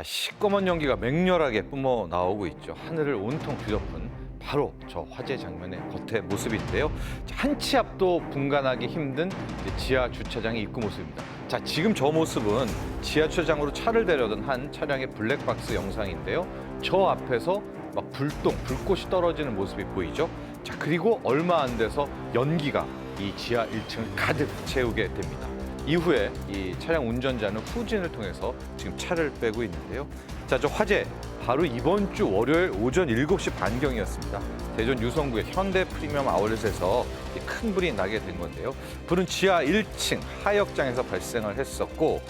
시꺼먼 연기가 맹렬하게 뿜어 나오고 있죠. 하늘을 온통 뒤덮은 바로 저 화재 장면의 겉의 모습인데요. 한 치 앞도 분간하기 힘든 지하 주차장의 입구 모습입니다. 자, 지금 저 모습은 지하 주차장으로 차를 대려던 한 차량의 블랙박스 영상인데요. 저 앞에서 막 불꽃이 떨어지는 모습이 보이죠. 자, 그리고 얼마 안 돼서 연기가 이 지하 1층을 가득 채우게 됩니다. 이후에 이 차량 운전자는 후진을 통해서 지금 차를 빼고 있는데요. 자, 저 화재 바로 이번 주 월요일 오전 7시 반경이었습니다. 대전 유성구의 현대 프리미엄 아울렛에서 큰 불이 나게 된 건데요. 불은 지하 1층 하역장에서 발생을 했었고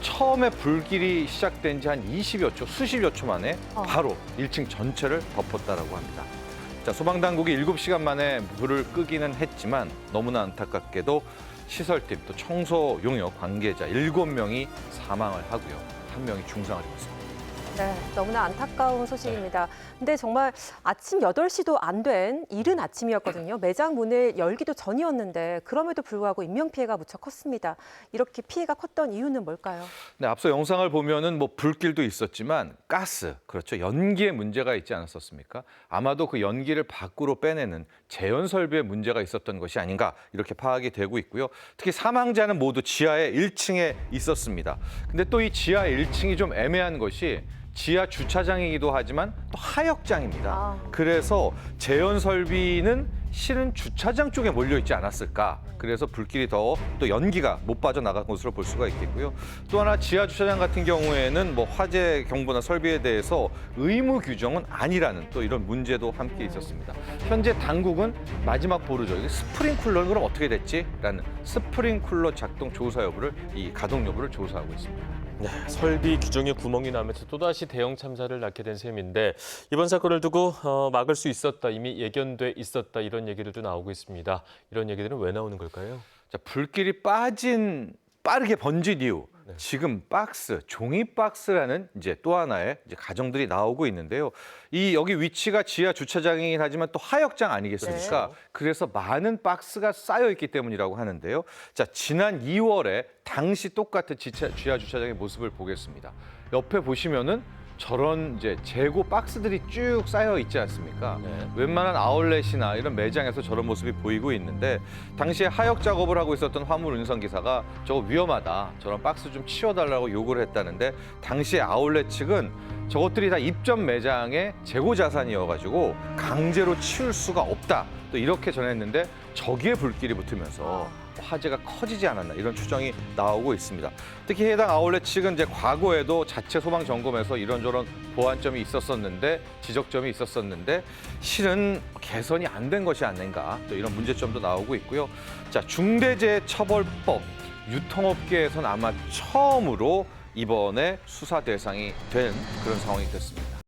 처음에 불길이 시작된 지 한 20여 초, 수십여 초 만에 바로 1층 전체를 덮었다라고 합니다. 자, 소방당국이 7시간 만에 불을 끄기는 했지만 너무나 안타깝게도 시설팀 또 청소 용역 관계자 7명이 사망을 하고요. 1명이 중상을 입었습니다. 네, 너무나 안타까운 소식입니다. 근데 정말 아침 8시도 안 된 이른 아침이었거든요. 매장 문을 열기도 전이었는데 그럼에도 불구하고 인명피해가 무척 컸습니다. 이렇게 피해가 컸던 이유는 뭘까요? 네, 앞서 영상을 보면은 불길도 있었지만 가스, 그렇죠. 연기에 문제가 있지 않았었습니까? 아마도 그 연기를 밖으로 빼내는 재현 설비에 문제가 있었던 것이 아닌가 이렇게 파악이 되고 있고요. 특히 사망자는 모두 지하의 1층에 있었습니다. 근데 또 이 지하 1층이 좀 애매한 것이 지하 주차장이기도 하지만 또 하역장입니다. 그래서 재현 설비는 실은 주차장 쪽에 몰려 있지 않았을까. 그래서 불길이 더 또 연기가 못 빠져나간 것으로 볼 수가 있겠고요. 또 하나 지하 주차장 같은 경우에는 화재 경보나 설비에 대해서 의무 규정은 아니라는 또 이런 문제도 함께 있었습니다. 현재 당국은 마지막 보루죠. 스프링쿨러는 그럼 어떻게 됐지? 라는 스프링쿨러 작동 조사 여부를 이 가동 여부를 조사하고 있습니다. 네, 설비 규정에 구멍이 나면서 또다시 대형 참사를 낳게 된 셈인데 이번 사건을 두고 막을 수 있었다, 이미 예견돼 있었다 이런 얘기들도 나오고 있습니다. 이런 얘기들은 왜 나오는 걸까요? 자, 불길이 빠르게 번진 이유. 지금 종이 박스라는 이제 또 하나의 가정들이 나오고 있는데요. 여기 위치가 지하 주차장이긴 하지만 또 하역장 아니겠습니까? 네. 그래서 많은 박스가 쌓여 있기 때문이라고 하는데요. 자, 지난 2월에 당시 똑같은 지하 주차장의 모습을 보겠습니다. 옆에 보시면은 저런 재고 박스들이 쭉 쌓여 있지 않습니까? 네. 웬만한 아울렛이나 이런 매장에서 저런 모습이 보이고 있는데 당시에 하역 작업을 하고 있었던 화물 운송 기사가 저거 위험하다, 저런 박스 좀 치워달라고 요구를 했다는데 당시에 아울렛 측은 저것들이 다 입점 매장의 재고 자산이어가지고 강제로 치울 수가 없다, 또 이렇게 전했는데 저기에 불길이 붙으면서 화재가 커지지 않았나 이런 추정이 나오고 있습니다. 특히 해당 아울렛 측은 과거에도 자체 소방 점검에서 이런저런 보완점이 있었었는데 지적점이 있었었는데 실은 개선이 안 된 것이 아닌가 또 이런 문제점도 나오고 있고요. 자, 중대재해처벌법 유통업계에서는 아마 처음으로 이번에 수사 대상이 된 그런 상황이 됐습니다.